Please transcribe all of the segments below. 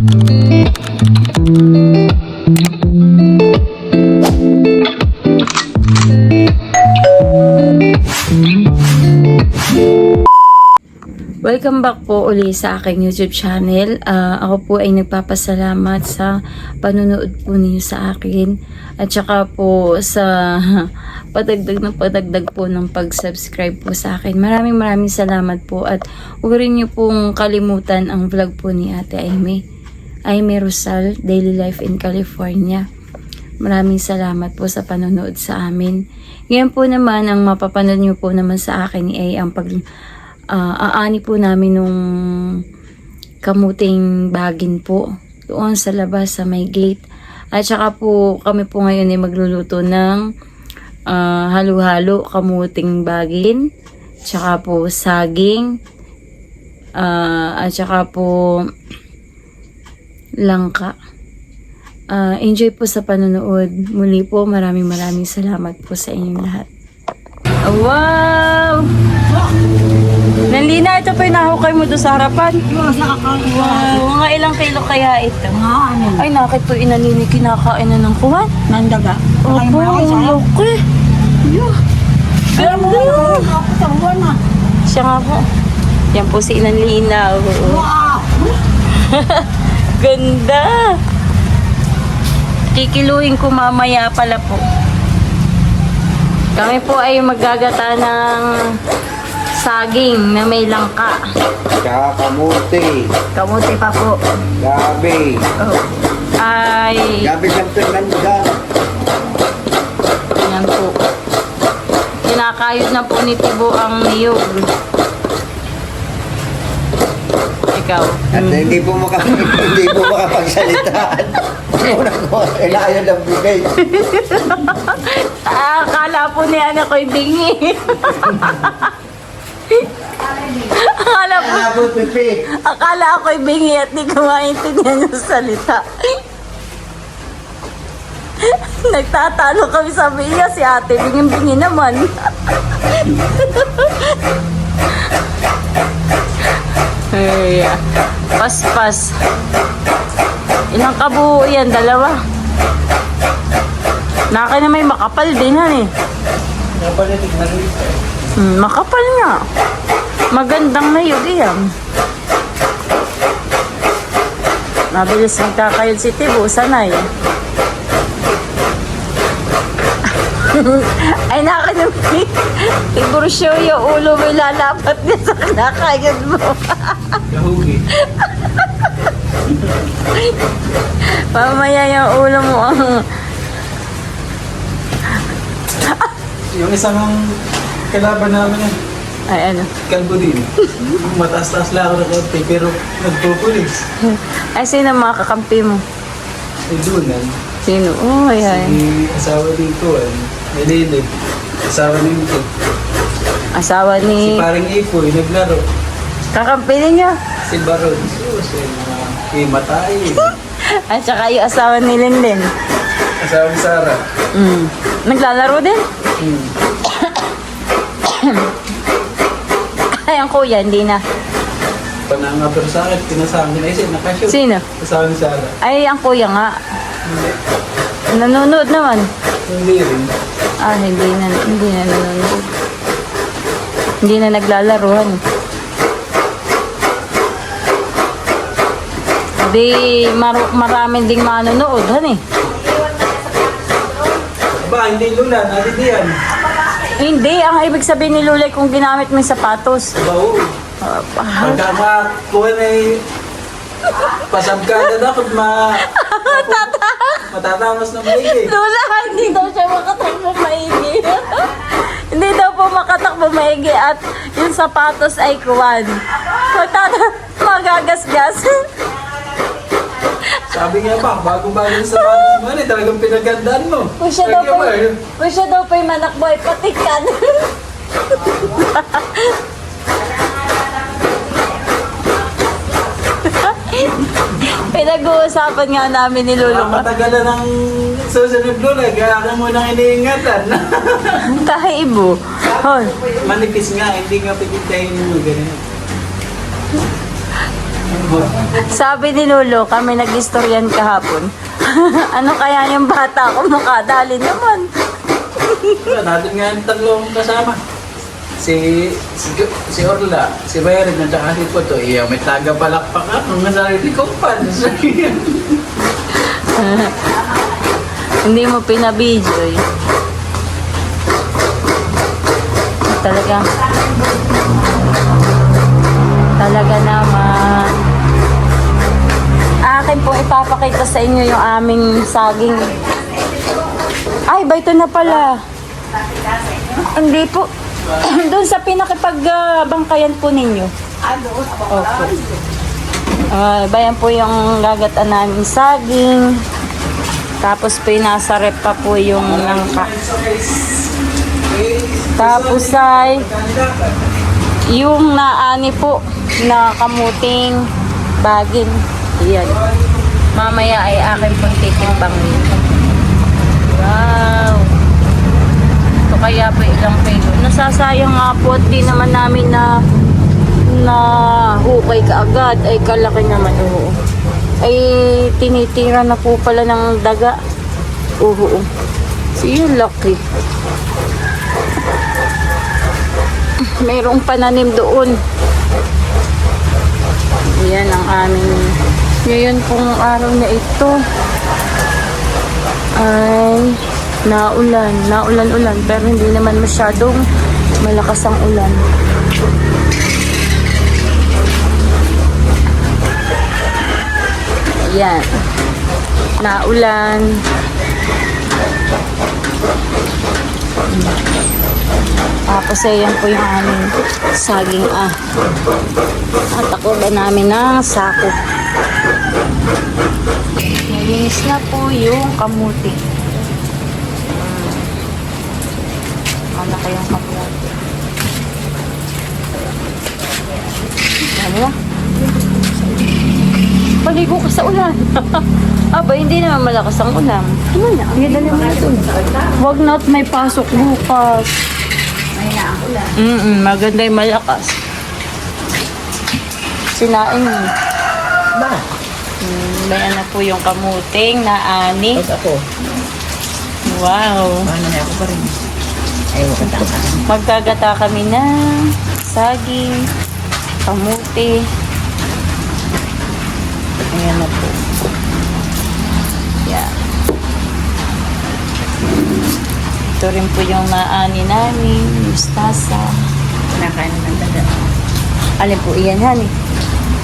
Welcome back po uli sa aking YouTube channel. Ako po ay nagpapasalamat sa panunood po ninyo sa akin at saka po sa padagdag po ng pag-subscribe po sa akin. Maraming salamat po at huwag rin niyo pong kalimutan ang vlog po ni Ate Aimee Rosal, Daily Life in California. Maraming salamat po sa panonood sa amin. Ngayon po naman, ang mapapanood niyo po naman sa akin ay ang aani po namin nung kamuting bagin po doon sa labas sa may gate. At saka po kami po ngayon ay magluluto ng halo-halo kamuting bagin, tsaka po saging, at saka po langka. Enjoy po sa panonood. Muli po maraming salamat po sa inyong lahat. Wow! Nandina, ito po yung nahukay mo doon sa harapan. Wow, mga ilang kilo kaya ito? Ay, nakit po inanini kinakain na ng kuwan. Nandaga. Opo, laki. Ganda. Siya nga po. Yan po si Inanlina. Wow! Ganda. Kikiluhin ko mamaya pala po. Kami po ay maggagata ng saging na may langka. Tsaka kamuti. Kamuti pa po. Gabi. Oh. Ay. Gabi sa Fernanda. Yan po. Kinakayod na po ni Tibo ang niyog. Ikaw. At hindi po makapagsalita. Unang ko, kailangan ng bigay. Akala po ni anak ko'y bingi. Akala ako'y bingi at di ko maintindihan yung salita. Nagtatalo kami sa biya, si ate bingin-bingi naman. Ay, pas. Ilang kabuo yan? Dalawa. Naka na may makapal din han eh. Makapal nga. Magandang nayog yan. Mabilis magkakayod si Tibo, sanay. Ay, nakanami. Siguro siya yung ulo mo ilalapat niya sa kinakayod mo. Nahugi. Pamaya yung ulo mo ang... Yung isang kalaban namin yan, Ay, ano? kalbo din. Mataas-taas lang ako na konti, pero nagpupulis. Ay, sino mga kakampi mo? Ay, Dunan. Sino? Oh, ay. Si asawa dito, Melinig. Asawa nito. Asawa Si ni... paring Ipoy, naglaro. Kakampi niya. Si Baron. Si Matay. At saka yung asawa ni Linlin. Asawa ni Sarah. Naglalaro din? Ay, ang kuya, hindi na. Panangapero sa akin, pinasama niya. Ay, nakashoot. Sino? Asawa ni Sarah. Ay, ang kuya nga. Nanonood naman. Hindi rin. Ah, hindi na nanonood. Hindi na naglalaruhan. Di, marami ding manonood, han eh. Ba, hindi Lula, nalidiyan. Hindi, ang ibig sabihin ni Lulay kung ginamit mo yung sapatos. Bao. Pagka makakuha na pasabkada dapat matatamas na maigi. Lula, hindi daw siya makatakbo maigi. Hindi daw po makatakbo maigi at yung sapatos ay kuwan. Magagasgas. Sabi nga ba, bago-bago sa sapatos mo, talagang pinagandaan mo. Kung siya daw po yung manakbo ay patikan. Pinag-uusapan nga namin ni Lolo. Matagalan ng susunod Lula, kaya ka munang iniingatan. Kahibo. Hoy. Manipis nga, hindi nga pipintahin mo ganyan. lubog. Sabi ni Lolo, kami nag-istoryan kahapon. Ano kaya yung bata ko makadali naman? Natin nga yung tatlong kasama. Si Orla, si Bayrin, at saka si Puto, may taga-palakpak ako. Nga sarili ko pa. Hindi mo pinabidyo eh. Talaga naman. Akin pong ipapakita sa inyo yung aming saging. Ay, ba ito na pala? Hindi po. Doon sa pinakipag-bangkayan po ninyo. Opo. Bayan po yung gagataan namin saging. Tapos pinasa rep pa po yung langka. Tapos ay yung naani po na kamuting bagin. Yan. Mamaya ay akin pong titimbangin. Wow. Ito kaya po ilang kilo. Nasasayang nga po at di naman namin na hukay kaagad. Ay kalaki naman. Oo. Ay tinitira na po pala ng daga. Oo. Siya laki. Mayroong pananim doon. Yan ang aming ngayon pong araw na ito ay naulan pero hindi naman masyadong malakas ang ulan. Yan, naulan. Tapos yan po yung aming saging at ako ba namin ng sako. Nalinis na po yung kamuti. Malaki yung kamuti. Ano? Paligo ka sa ulan. Aba, hindi naman malakas ang ulan. Ano na? Ang ganda naman ito. Huwag na't may pasok bukas. Maganda yung malakas. Sinaing mo. Ba? Bayan na po yung kamuting na ani. Tapos ako. Wow. Paano na ako pa rin? Ay, wakata ka. Magkagata kami ng saging, kamuti. Ayan na po. Yan. Ito rin po yung naani namin, mustasa. Nakain ng daga. Alin po, iyan han eh.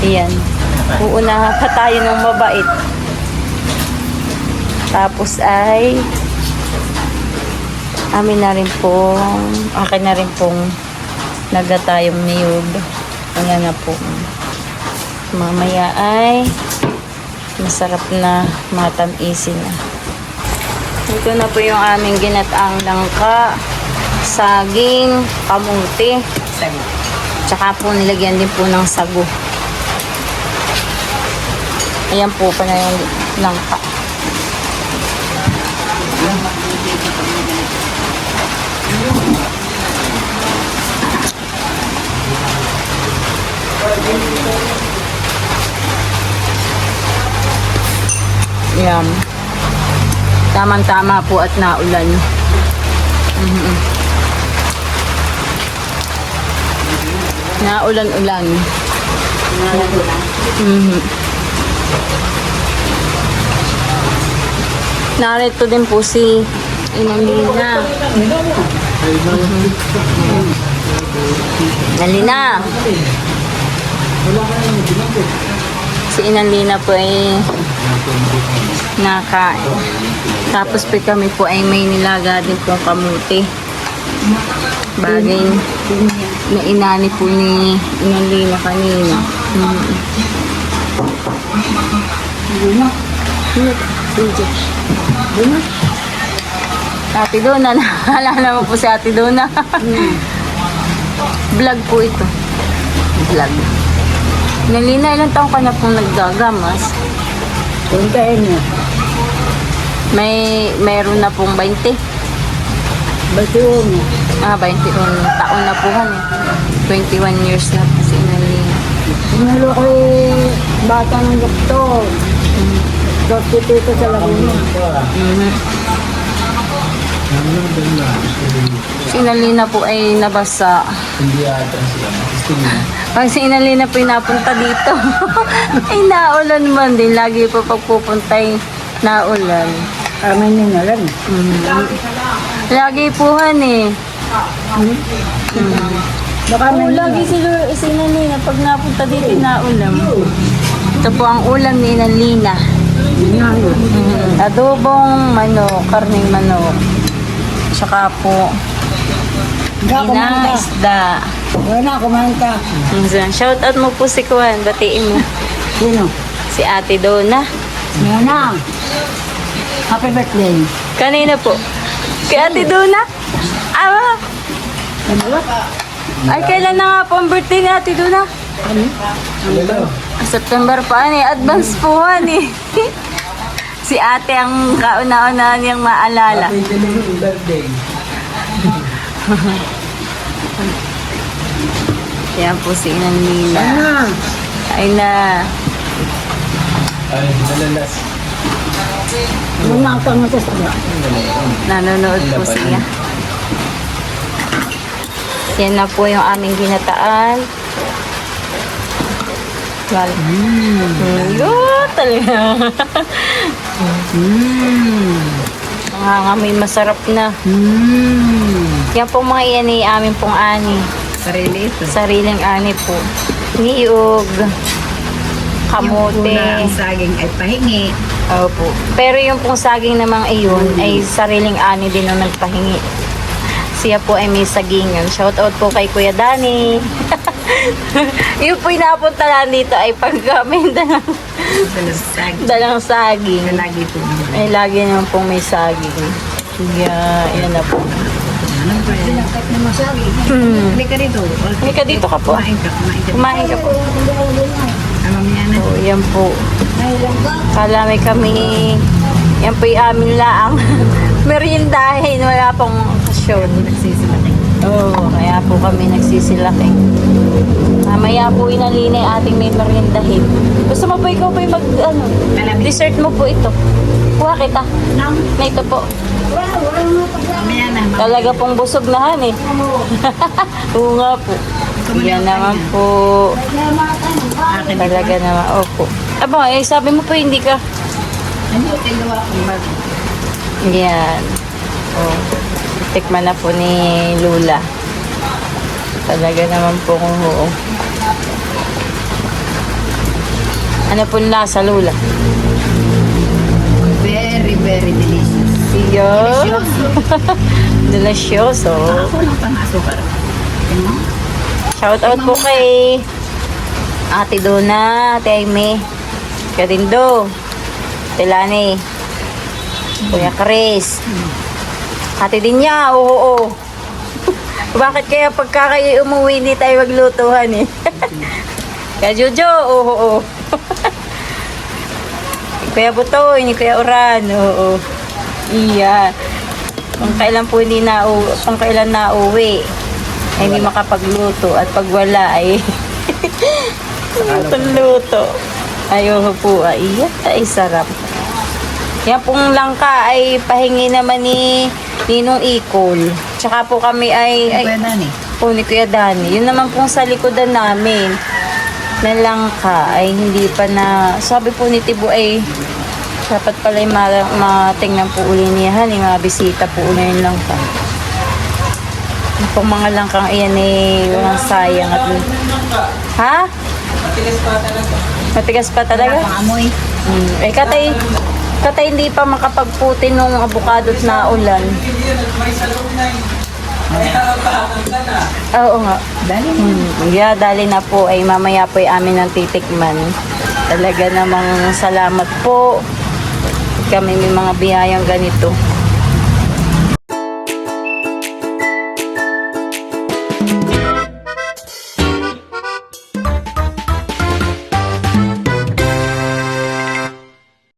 Iyan. Uuna pa tayo ng mabait. Tapos ay akin na rin pong nagatayong niyog. Ayan na po. Mamaya ay masarap na matamisin na. Ito na po yung aming ginataang langka, saging, kamuti. Tsaka po nilagyan din po ng sago. Ayan po pala yung langka. Ayan. Tamang-tama po at naulan. Naulan-ulan. Narito din po si Inalina. Inalina. Si Inalina po ay nakain. Tapos po kami po ay may nilaga din po kamuti. Bagay na inani po ni Inalina kanina. Ate Dona, naalala mo po si Ate Dona. Vlog po ito. Vlog. Nalina, ilang taong ka na pong nagdagamas? Puntahin niyo. Mayroon na pong 20. 21. 21 taon na po han eh. 21 years na po si Nalina. Pinalo ko Bata ng doktor. Doktor dito sa Laguna. Si Inalina po ay nabasa. Hindi ata sila. Gusto niya. Pag si Inalina po yung napunta dito, ay naulan man din. Lagi po pagpupuntay naulan. Kami ninalan. Lagi po eh. Baka may Lagi si Inalina pag napunta dito naulan. Ito po ang ulam ni Inalina. Adobong manok, karning manok. Tsaka po, ginang isda. Wala, kumain ka. Shout out mo po si Kuan, batiin mo. Sino? Si Ate Donna. Yan na. Happy birthday. Kanina po. Kay Ate Donna? Ah! Ano ba? Ay, kailan na nga po ang birthday ni Ate Donna? Hello. September pa advance po eh. Si ate ang kauna-una niyang maalala. Happy Delivery birthday. Yan po si Inalina. Ano? Ay na. Ay, nalalas. Lumakang mo sa sala. Nanonood po siya. Yan na po yung aming ginataan. Well, talaga. May masarap na. Yan po mga iyan ay amin pong ani. Sarili ito. Sariling ani po. Niyog, kamote. Ang saging ay pahingi. Opo. Pero yung pong saging namang iyon ay sariling ani din ang nagpahingi. Siya po ay may sagingan. Shout out po kay Kuya Dani. Yung po inapunta lang dito ay pag kami dalang saging. Lagi po. Ay lagi naman pong may saging. Yeah, yan na po. Pinakat na masagi. Hindi ka dito. Hindi ka dito ka po. Kumain ka. Kumain ka po. Mamaya na. So, yan po. Kalami kami. Yan po yung amin laang. Meriendahin. Wala pong okasyon. Nagsisilaki. Oo, kaya po kami nagsisilaki. Mamaya po Inalina yung ating may meriendahin. Gusto mo po ikaw po yung dessert mo po ito. Kuha kita. Na ito po. Mamaya na. Talaga pong busog na eh. Oo nga po. Yan naman po. Akin. Talaga naman. Opo. Aba, sabi mo po hindi ka. Ano kayo gawa kong bag? Yan. Oh. Tikman na po ni Lula. Talaga naman po kung oo. Ano po lasa, Lula? Very, very delicious. Iyo. Delicioso. Ako lang pang asukar. Ano? Shout out po kay Ate Donna, Ate Aimee, Kadindo, Telani, Kuya Chris, Ate Dinya, oo. Bakit kaya pagka kayo umuwi hindi tayo maglutuhan eh? Kaya Jojo, oo. Kuya Butoy, ni Kuya Uran, oo. Iya. Kung kailan po hindi kung kailan nauwi, ay hindi makapagluto. At pag wala ay luto. Ayaw po ay ay sarap. Yan pong langka ay pahingi naman ni Ninong Ikol. Tsaka po kami ay Kuya Dani. po ni Kuya Dani. Yun naman pong sa likodan namin na langka ay hindi pa na, sabi po ni Tibo ay dapat pala yung matingnan po uli niya, yung mga bisita po uli yung langka. Yung pong mga langkang iyan ay walang sayang at ha? Matigas pa talaga? Pangamoy. Eh katay hindi pa makapagputi nung abokado't na ulan. Oo nga. Dali. Yeah, dali na po ay mamaya po ay amin ang titikman. Talaga namang salamat po. Kami may mga biyayang ganito.